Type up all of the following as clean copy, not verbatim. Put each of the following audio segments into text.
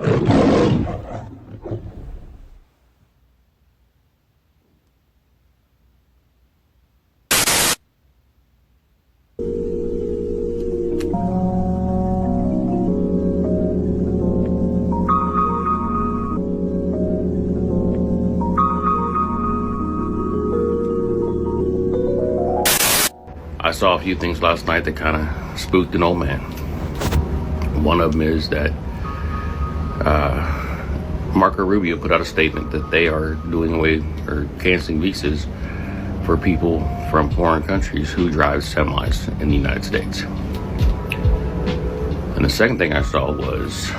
I saw a few things last night that kind of spooked an old man. One of them is that Marco Rubio put out a statement that they are doing away or canceling visas for people from foreign countries who drive semis in the United States. And the second thing I saw was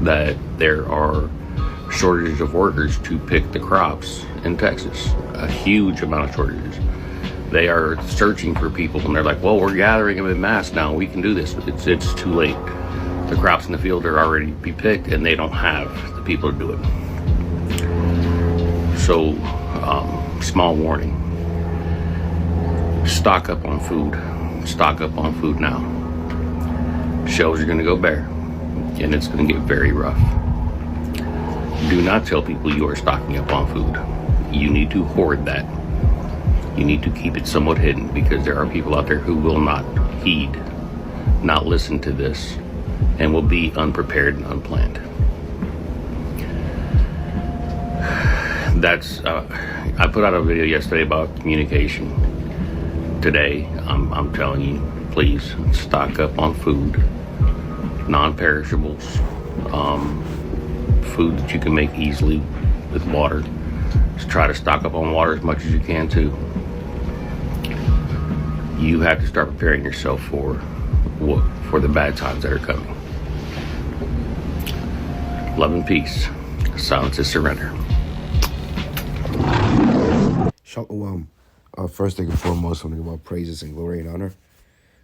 that there are shortages of workers to pick the crops in Texas. A huge amount of shortages. They are searching for people, and they're like, well, we're gathering them in mass now. We can do this. It's too late. The crops in the field are already be picked, and they don't have the people to do it. So, small warning. Stock up on food. Stock up on food now. Shelves are going to go bare, and it's going to get very rough. Do not tell people you are stocking up on food. You need to hoard that. You need to keep it somewhat hidden, because there are people out there who will not heed, not listen to this, and will be unprepared and unplanned. I put out a video yesterday about communication. Today, I'm telling you, please stock up on food, non-perishables, food that you can make easily with water. Just try to stock up on water as much as you can too. You have to start preparing yourself for the bad times that are coming. Love and peace. Silence is surrender. Shalom. First thing and foremost, something about praises and glory and honor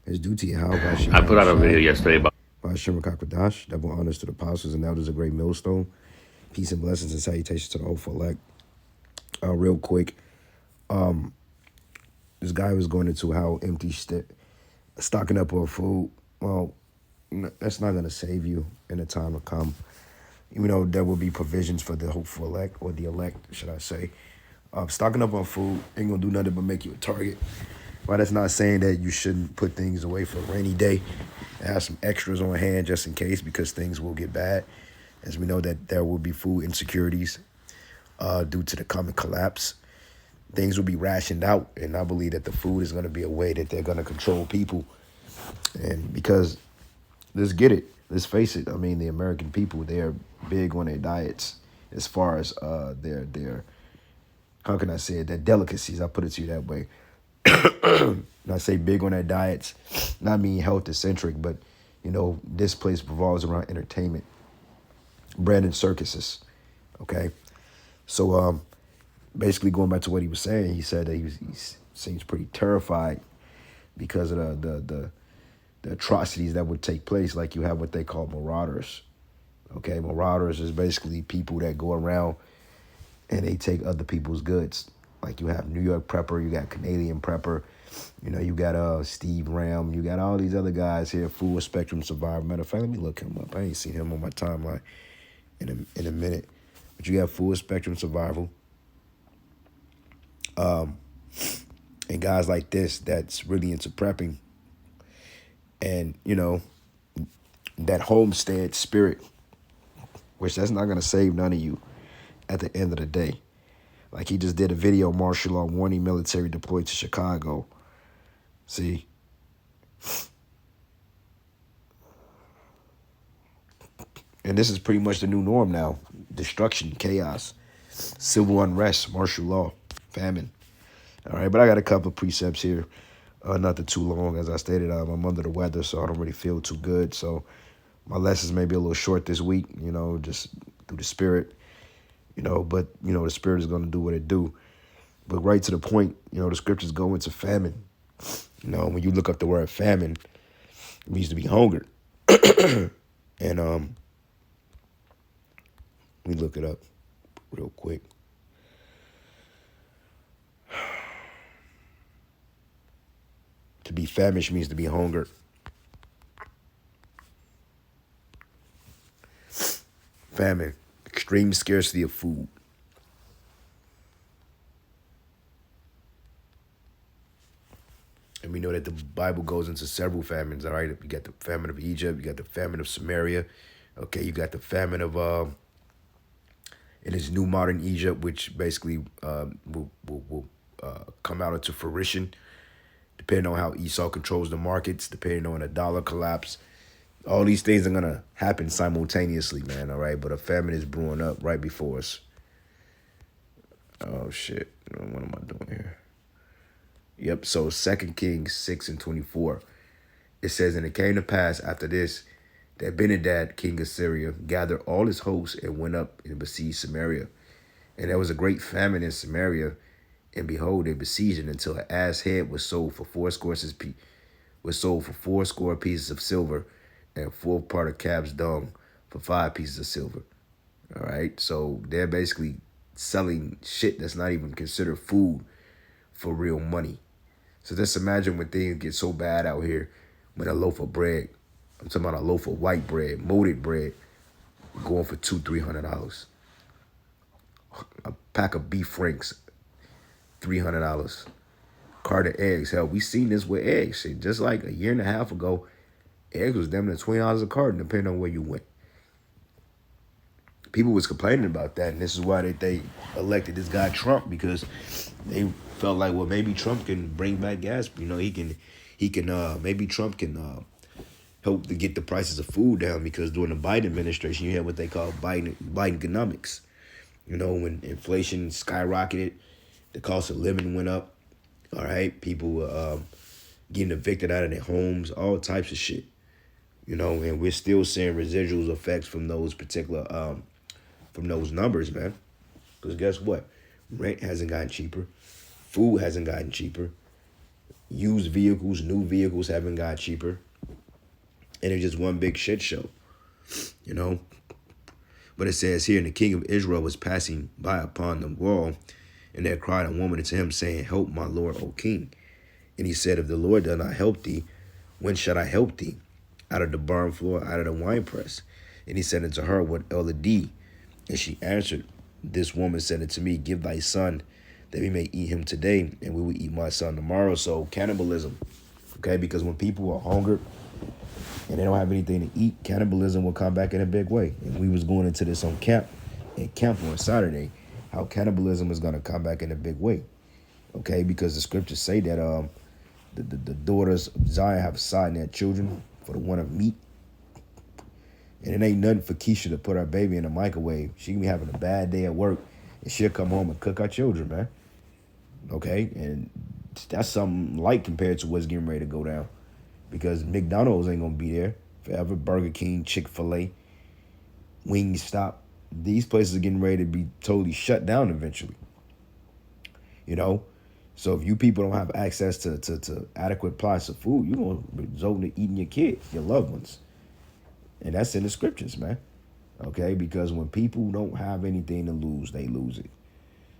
is due to Yahweh. I put out a video yesterday about Hashem Kakadash, double honors to the apostles and elders, a great millstone. Peace and blessings and salutations to the hopeful elect. Real quick, this guy was going into how empty stocking up on food. Well, that's not going to save you in the time to come. Even though there will be provisions for the hopeful elect, or the elect, should I say. Stocking up on food ain't going to do nothing but make you a target. But that's not saying that you shouldn't put things away for a rainy day and have some extras on hand just in case, because things will get bad. As we know that there will be food insecurities due to the coming collapse. Things will be rationed out, and I believe that the food is going to be a way that they're going to control people. And because, let's get it, let's face it, I mean, the American people, they're big on their diets as far as their how can I say it, their delicacies, I'll put it to you that way. And I say big on their diets, not mean health-centric, but, you know, this place revolves around entertainment, bread and circuses, okay? So, basically going back to what he was saying, he said that he seems pretty terrified because of the atrocities that would take place. Like, you have what they call marauders. Okay, marauders is basically people that go around and they take other people's goods. Like, you have New York Prepper, you got Canadian Prepper, you know, you got Steve Ram, you got all these other guys here, Full Spectrum Survivor. Matter of fact, let me look him up. I ain't seen him on my timeline in a minute. But you got Full Spectrum Survival. And guys like this that's really into prepping, and, you know, that homestead spirit, which that's not going to save none of you at the end of the day. Like, he just did a video, martial law warning military deployed to Chicago. See? And this is pretty much the new norm now. Destruction, chaos, civil unrest, martial law, famine. All right, but I got a couple of precepts here. Nothing too long. As I stated, I'm under the weather, so I don't really feel too good. So my lessons may be a little short this week, you know, just through the spirit, you know. But, you know, the spirit is going to do what it do. But right to the point, you know, the scriptures go into famine. You know, when you look up the word famine, it means to be hungered. And let me look it up real quick. To be famished means to be hungered. Famine, extreme scarcity of food. And we know that the Bible goes into several famines, all right? You got the famine of Egypt, you got the famine of Samaria, okay? You got the famine of, in this new modern Egypt, which basically will come out into fruition, depending on how Esau controls the markets, depending on the dollar collapse. All these things are going to happen simultaneously, man, all right? But a famine is brewing up right before us. Oh, shit. What am I doing here? Yep, so 2 Kings 6:24. It says, and it came to pass after this that Benhadad, king of Syria, gathered all his hosts and went up and besieged Samaria. And there was a great famine in Samaria, and behold, they besieged it until an ass head was sold for fourscore pieces of silver, and a fourth part of calf's dung for 5 pieces of silver. All right, so they're basically selling shit that's not even considered food for real money. So just imagine when things get so bad out here, when a loaf of bread, I'm talking about a loaf of white bread, molded bread, going for $200-300. A pack of beef franks, $300. Carton of eggs, hell, we seen this with eggs. Shit, just like a year and a half ago, eggs was damn near $20 a carton, depending on where you went. People was complaining about that, and this is why they elected this guy Trump, because they felt like, well, maybe Trump can bring back gas. You know, maybe Trump can help to get the prices of food down, because during the Biden administration, you had what they call Bidenomics. You know, when inflation skyrocketed, the cost of living went up. All right, people were getting evicted out of their homes, all types of shit. You know, and we're still seeing residual effects from those particular from those numbers, man. Because guess what? Rent hasn't gotten cheaper. Food hasn't gotten cheaper. Used vehicles, new vehicles haven't got cheaper. And it's just one big shit show, you know. But it says here, and the king of Israel was passing by upon the wall, and there cried a woman unto him, saying, help my lord, O king. And he said, if the Lord does not help thee, when shall I help thee? Out of the barn floor, out of the winepress. And he said unto her, what aileth thee? And she answered, this woman said unto me, give thy son, that we may eat him today, and we will eat my son tomorrow. So cannibalism, okay? Because when people are hungry and they don't have anything to eat, cannibalism will come back in a big way. And we was going into this on camp on Saturday, how cannibalism is going to come back in a big way, okay? Because the scriptures say that the daughters of Zion have assigned their children for the want of meat. And it ain't nothing for Keisha to put her baby in the microwave. She can be having a bad day at work, and she'll come home and cook our children, man. Okay? And that's something light compared to what's getting ready to go down. Because McDonald's ain't going to be there forever. Burger King, Chick-fil-A, Wingstop. These places are getting ready to be totally shut down eventually. You know? So if you people don't have access to adequate price of food, you're going to result in eating your kids, your loved ones. And that's in the scriptures, man. Okay? Because when people don't have anything to lose, they lose it.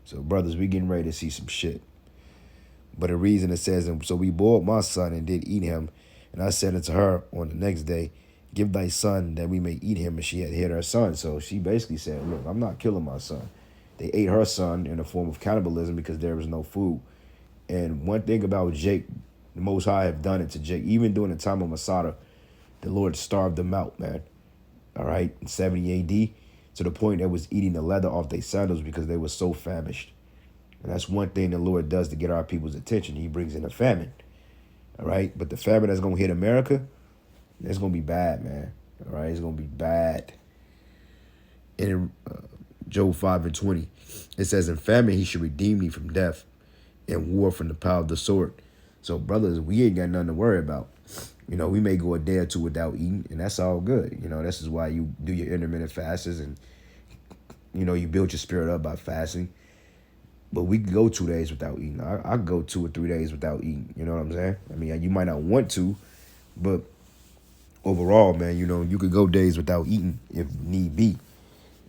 So, brothers, we getting ready to see some shit. But the reason it says, and so we boiled my son and did eat him. And I said unto her on the next day, give thy son that we may eat him. And she had hid her son. So she basically said, look, I'm not killing my son. They ate her son in a form of cannibalism because there was no food. And one thing about Jake, the Most High have done it to Jake. Even during the time of Masada, the Lord starved them out, man. All right, in 70 A.D., to the point that was eating the leather off their sandals because they were so famished. And that's one thing the Lord does to get our people's attention. He brings in a famine. All right, but the famine that's going to hit America, it's going to be bad, man. All right, it's going to be bad. In Job 5:20, it says, in famine he should redeem me from death, and war from the power of the sword. So, brothers, we ain't got nothing to worry about. You know, we may go a day or two without eating, and that's all good. You know, this is why you do your intermittent fasts, and, you know, you build your spirit up by fasting. But we can go 2 days without eating. I go 2 or 3 days without eating. You know what I'm saying? I mean, you might not want to, but overall, man, you know, you could go days without eating if need be.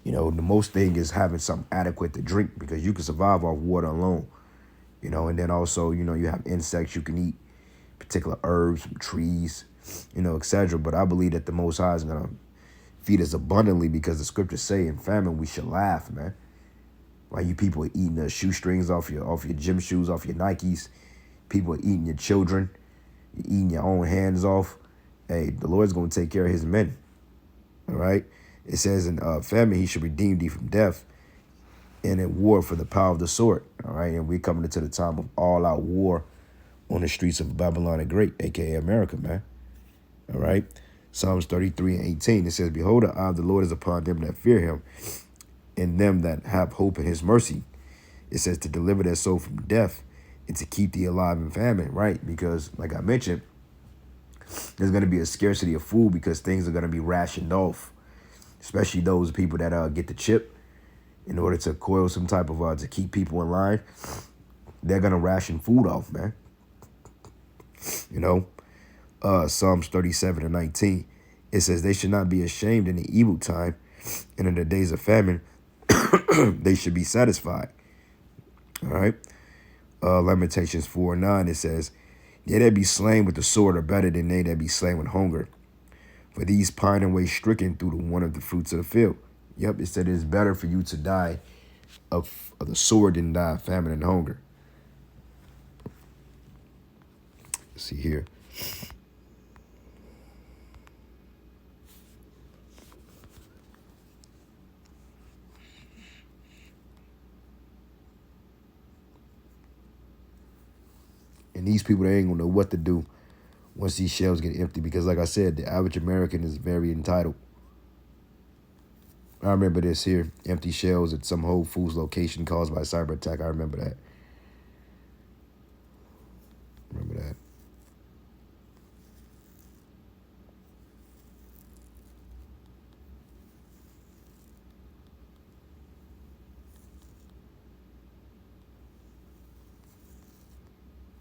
You know, the most thing is having something adequate to drink, because you can survive off water alone. You know, and then also, you know, you have insects you can eat, particular herbs, trees, you know, etc. But I believe that the Most High is going to feed us abundantly, because the scriptures say in famine we should laugh, man. Why you people are eating the shoestrings off your gym shoes, off your Nikes. People are eating your children. You're eating your own hands off. Hey, the Lord's going to take care of his men. All right? It says in famine, he should redeem thee from death, and in war for the power of the sword. All right? And we're coming into the time of all-out war on the streets of Babylon the Great, a.k.a. America, man. All right? Psalms 33:18, it says, behold, the eye of the Lord is upon them that fear him, and them that have hope in his mercy. It says to deliver their soul from death and to keep thee alive in famine, right? Because, like I mentioned, there's going to be a scarcity of food because things are going to be rationed off, especially those people that get the chip in order to coil some type of, to keep people in line. They're going to ration food off, man. You know, Psalms 37:19, it says they should not be ashamed in the evil time, and in the days of famine, they should be satisfied. All right. Lamentations 4:9, it says, they that be slain with the sword are better than they that be slain with hunger. For these pine away stricken through the one of the fruits of the field. Yep, it said it's better for you to die of the sword than die of famine and hunger. Let's see here. And these people, they ain't gonna know what to do once these shelves get empty, because like I said, the average American is very entitled. I remember this here, empty shelves at some Whole Foods location caused by a cyber attack. I remember that. Remember that.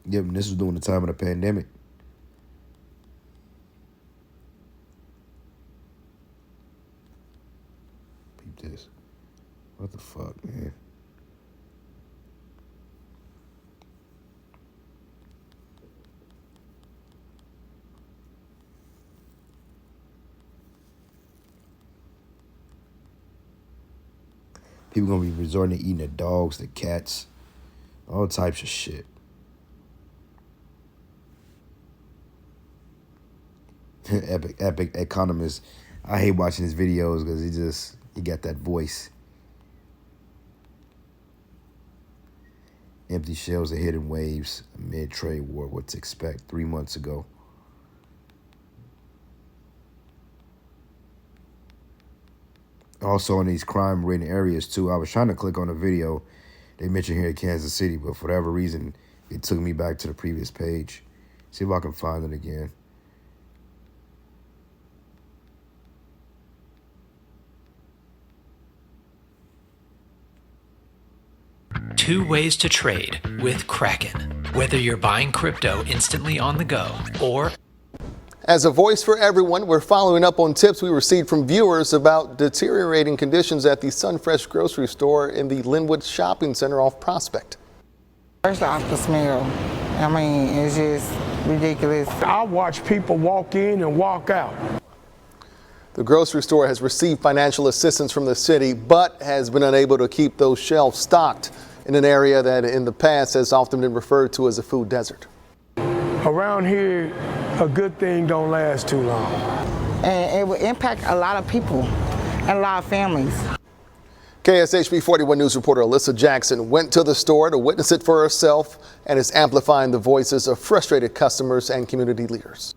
Yep, and this was during the time of the pandemic. Peep this. What the fuck, man? People gonna be resorting to eating the dogs, the cats, all types of shit. Epic economist. I hate watching his videos because he got that voice. Empty shelves are hidden waves amid trade war. What to expect 3 months ago. Also in these crime-ridden areas too. I was trying to click on a video they mentioned here in Kansas City, but for whatever reason, it took me back to the previous page. See if I can find it again. Two ways to trade with Kraken. Whether you're buying crypto instantly on the go or... As a voice for everyone, we're following up on tips we received from viewers about deteriorating conditions at the Sunfresh grocery store in the Linwood Shopping Center off Prospect. First off, the smell. I mean, it's just ridiculous. I watch people walk in and walk out. The grocery store has received financial assistance from the city, but has been unable to keep those shelves stocked in an area that in the past has often been referred to as a food desert. Around here, a good thing don't last too long. And it will impact a lot of people and a lot of families. KSHB 41 News reporter Alyssa Jackson went to the store to witness it for herself and is amplifying the voices of frustrated customers and community leaders.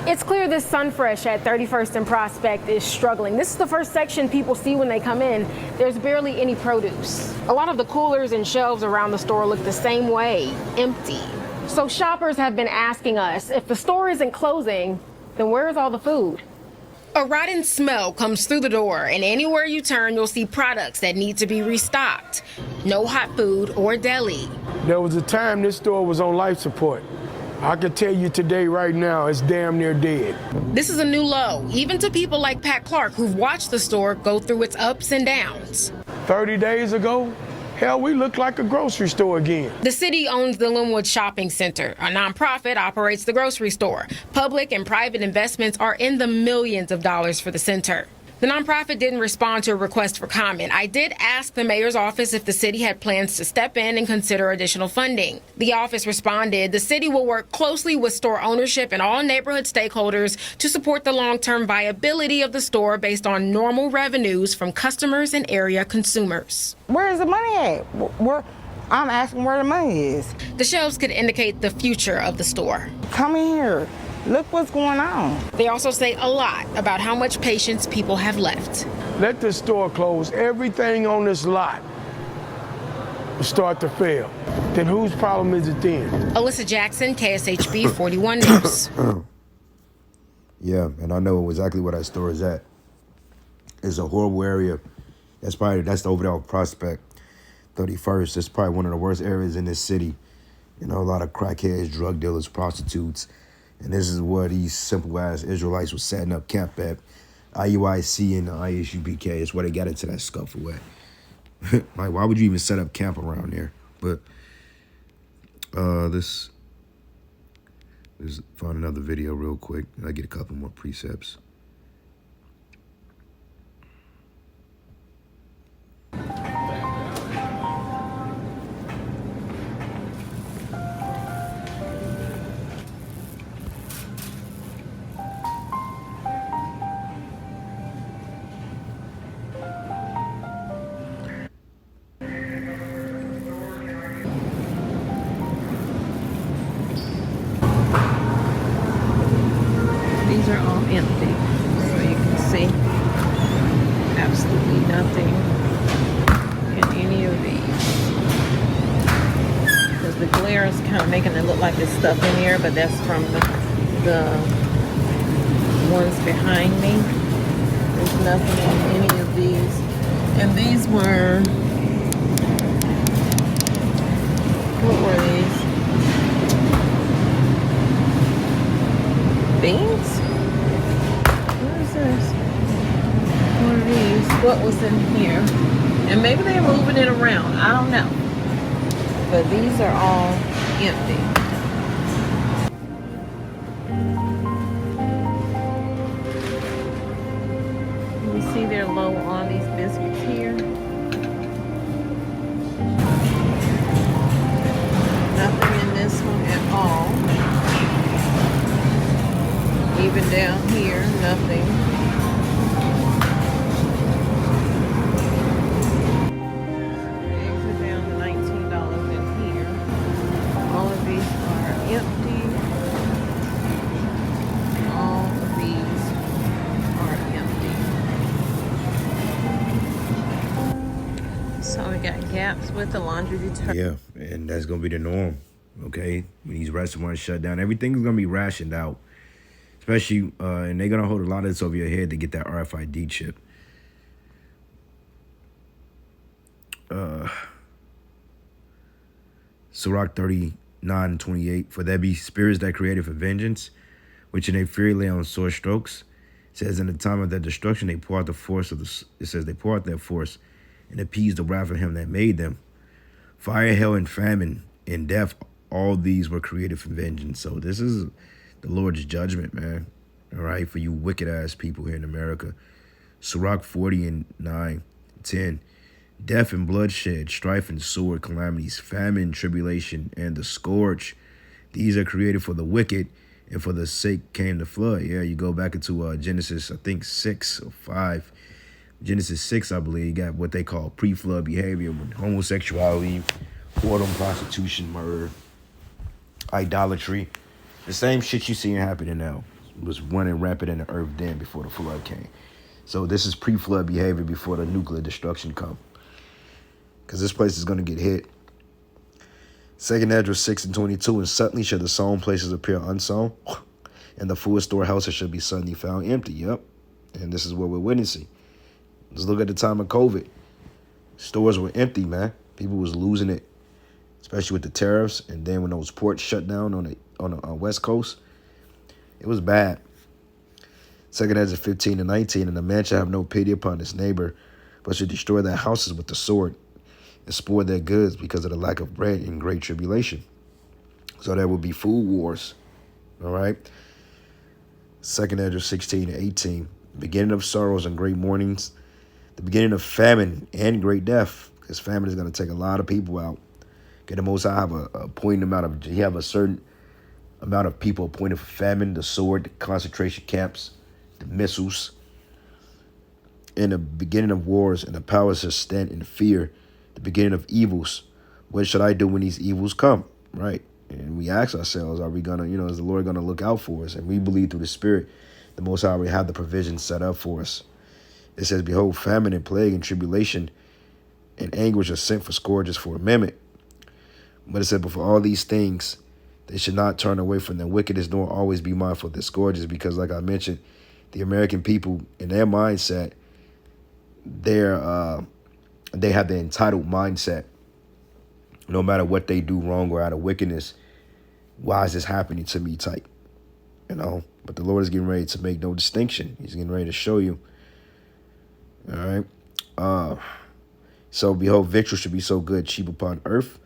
It's clear this Sunfresh at 31st and Prospect is struggling. This is the first section people see when they come in. There's barely any produce. A lot of the coolers and shelves around the store look the same way, empty. So shoppers have been asking us, if the store isn't closing, then where's all the food? A rotten smell comes through the door, and anywhere you turn, you'll see products that need to be restocked. No hot food or deli. There was a time this store was on life support. I can tell you today, right now, it's damn near dead. This is a new low, even to people like Pat Clark, who've watched the store go through its ups and downs. 30 days ago, hell, we look like a grocery store again. The city owns the Linwood Shopping Center. A nonprofit operates the grocery store. Public and private investments are in the millions of dollars for the center. The nonprofit didn't respond to a request for comment. I did ask the mayor's office if the city had plans to step in and consider additional funding. The office responded, the city will work closely with store ownership and all neighborhood stakeholders to support the long-term viability of the store based on normal revenues from customers and area consumers. Where is the money at? I'm asking where the money is. The shelves could indicate the future of the store. Come in here. Look what's going on. They also say a lot about how much patience people have left. Let the store close. Everything on this lot will start to fail. Then whose problem is it then? Alyssa Jackson, KSHB 41 News. Yeah, and I know exactly where that store is at. It's a horrible area. That's the overall Prospect 31st. It's probably one of the worst areas in this city. You know, a lot of crackheads, drug dealers, prostitutes. And this is where these simple-ass Israelites were setting up camp at. IUIC and the ISUBK is where they got into that scuffle at. Like, why would you even set up camp around there? But let's find another video real quick. I get a couple more precepts. These are all empty, so you can see absolutely nothing in any of these. Because the glare is kind of making it look like there's stuff in here, but that's from the ones behind me. There's nothing in any of these. And these were, what were these? Beans? What is this? One of these. What was in here? And maybe they're moving it around. I don't know. But these are all empty. You see they're low on these biscuits here. Nothing in this one at all. Even down here, nothing. Eggs are down to $19 in here. All of these are empty. All of these are empty. So we got gaps with the laundry detergent. Yeah, and that's going to be the norm, okay? When these restaurants shut down, everything's going to be rationed out. Especially, and they're going to hold a lot of this over your head to get that RFID chip. Sirach 39:28. For there be spirits that created for vengeance, which in a fury lay on sore strokes. It says in the time of their destruction, they pour out the force of they pour out their force and appease the wrath of him that made them. Fire, hell, and famine, and death, all these were created for vengeance. So this is the Lord's judgment, man. All right, for you wicked ass people here in America. Sirach 40:9-10. Death and bloodshed, strife and sword, calamities, famine, tribulation, and the scourge. These are created for the wicked, and for the sake came the flood. Yeah, you go back into Genesis, I think 6 or 5. Genesis 6, I believe, you got what they call pre-flood behavior with homosexuality, whoredom, prostitution, murder, idolatry. The same shit you see happening now was running rampant in the earth then before the flood came. So this is pre-flood behavior before the nuclear destruction come. Because this place is going to get hit. 2nd Ezra 6:22, and suddenly shall the sown places appear unsown, and the full storehouses shall be suddenly found empty. Yep. And this is what we're witnessing. Let's look at the time of COVID. Stores were empty, man. People was losing it, especially with the tariffs. And then when those ports shut down on the West Coast, it was bad. 2nd Ezra 15:19, and the man shall have no pity upon his neighbor, but should destroy their houses with the sword, and spoil their goods because of the lack of bread in great tribulation. So there will be food wars. All right. 2nd Ezra 16:18. the beginning of sorrows and great mournings, the beginning of famine and great death, because famine is going to take a lot of people out. Okay, the Most High have he have a certain amount of people appointed for famine, the sword, the concentration camps, the missiles, and the beginning of wars, and the powers that stand in fear, the beginning of evils. What should I do when these evils come? Right? And we ask ourselves, are we gonna, is the Lord gonna look out for us? And we believe through the Spirit, the Most High already have the provision set up for us. It says, behold, famine and plague and tribulation and anguish are sent for scourges for a moment. But it said, but for all these things, they should not turn away from their wickedness, nor always be mindful of their scourges, because like I mentioned, the American people, in their mindset, they have the entitled mindset. No matter what they do wrong or out of wickedness, why is this happening to me type? But the Lord is getting ready to make no distinction. He's getting ready to show you. All right. So behold, victuals should be so good, cheap upon earth,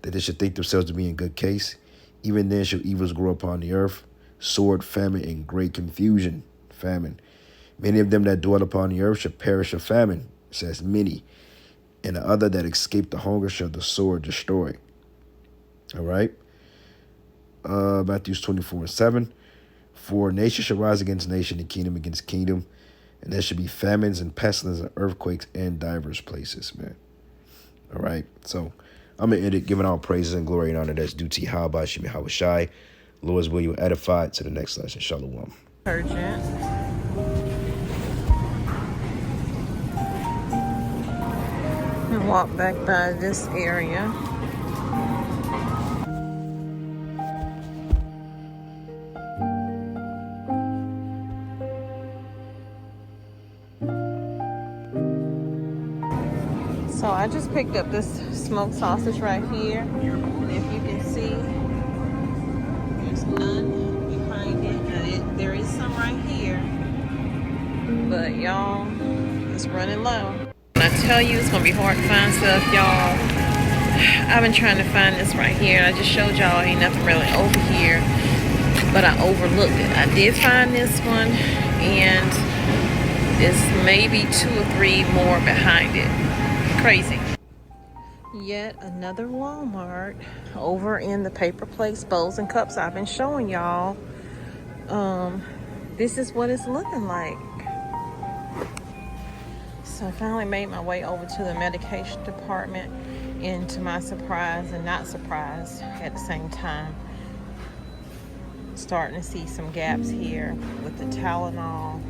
that they should think themselves to be in good case. Even then shall evils grow upon the earth, sword, famine, and great confusion. Famine. Many of them that dwell upon the earth shall perish of famine, says many. And the other that escape the hunger shall the sword destroy. All right. Matthew 24:7. For nation shall rise against nation, and kingdom against kingdom. And there should be famines and pestilence and earthquakes in diverse places, man. All right. So I'm going to end it giving all praises and glory and honor that's due to Yahweh Shem Yahawashi. Lord's will you edify to the next lesson. Shalom. Urgent. And walk back by this area. So I just picked up this smoked sausage right here. And if you can see, there's none behind it. There is some right here. But y'all, it's running low. When I tell you it's gonna be hard to find stuff, y'all, I've been trying to find this right here. And I just showed y'all ain't nothing really over here, but I overlooked it. I did find this one, and it's maybe 2 or 3 more behind it. Crazy. Yet another Walmart over in the paper plates, bowls, and cups I've been showing y'all. This is what it's looking like. So I finally made my way over to the medication department, and to my surprise and not surprise at the same time, starting to see some gaps here with the Tylenol,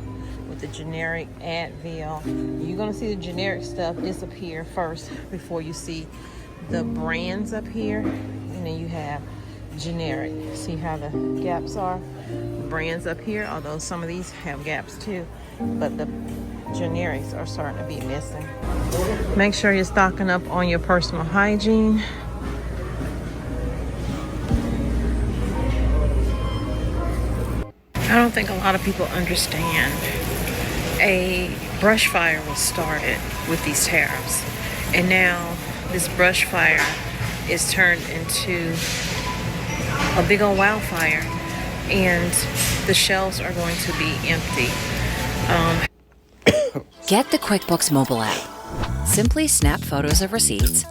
with the generic Advil. You're gonna see the generic stuff disappear first before you see the brands up here, and then you have generic. See how the gaps are? The brands up here, although some of these have gaps too, but the generics are starting to be missing. Make sure you're stocking up on your personal hygiene. I don't think a lot of people understand. A brush fire was started with these tariffs, and now this brush fire is turned into a big old wildfire, and the shelves are going to be empty. Get the QuickBooks mobile app. Simply snap photos of receipts,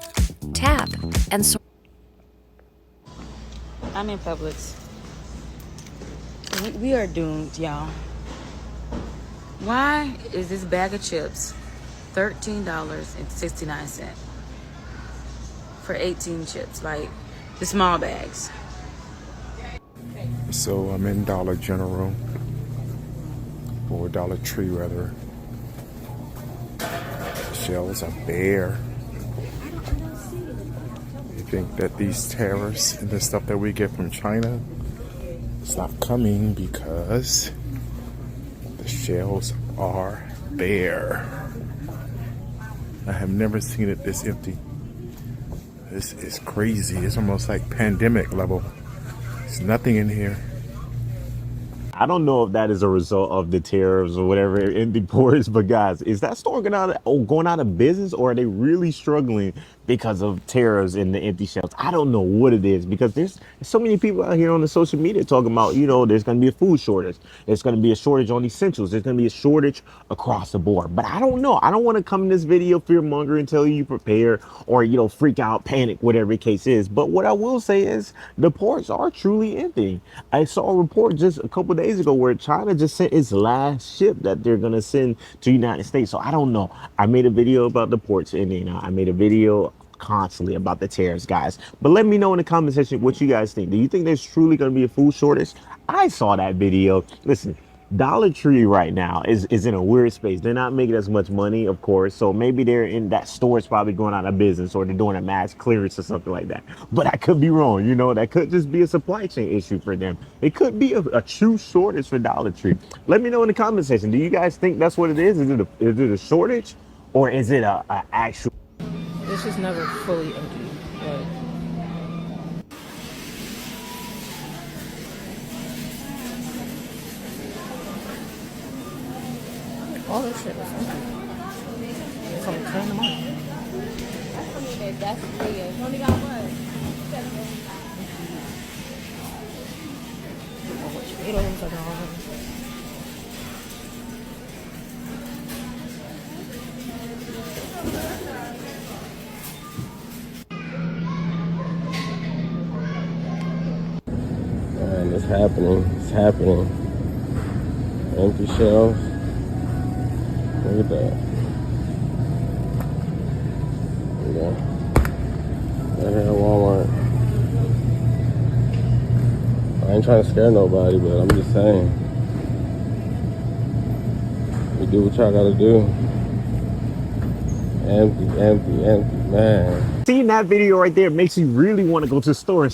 tap, and sort. I'm in Publix. We are doomed, y'all. Why is this bag of chips $13.69 for 18 chips, like the small bags? So I'm in Dollar General, or Dollar Tree rather. The shelves are bare. You think that these tariffs and the stuff that we get from China stop coming because the shelves are bare. I have never seen it this empty. This is crazy. It's almost like pandemic level. There's nothing in here. I don't know if that is a result of the tariffs or whatever in the ports, but guys, is that store going out of business, or are they really struggling because of tariffs and the empty shelves. I don't know what it is, because there's so many people out here on the social media talking about, you know, there's going to be a food shortage. There's going to be a shortage on essentials. There's going to be a shortage across the board. But I don't know. I don't want to come in this video fear monger and tell you prepare or, you know, freak out, panic, whatever the case is. But what I will say is the ports are truly empty. I saw a report just a couple days ago where China just sent its last ship that they're going to send to the United States. So I don't know. I made a video about the ports ending. I made a video constantly about the tariffs, guys. But let me know in the comment section what you guys think. Do you think there's truly going to be a food shortage? I saw that video. Listen, Dollar Tree right now is in a weird space. They're not making as much money, of course. So maybe they're in that store is probably going out of business, or they're doing a mass clearance or something like that. But I could be wrong. You know, that could just be a supply chain issue for them. It could be a true shortage for Dollar Tree. Let me know in the comment section. Do you guys think that's what it is? Is it a shortage, or is it a actual? This is never fully empty. Like, all this shit is empty. It's only 10 in the morning. That's the only got what? Potatoes are gone. Man, it's happening. It's happening. Empty shelves. Look at that. Yeah. Right here at Walmart. I ain't trying to scare nobody, but I'm just saying. You do what y'all gotta do. Empty, empty, empty, man. Seeing that video right there makes you really want to go to the store and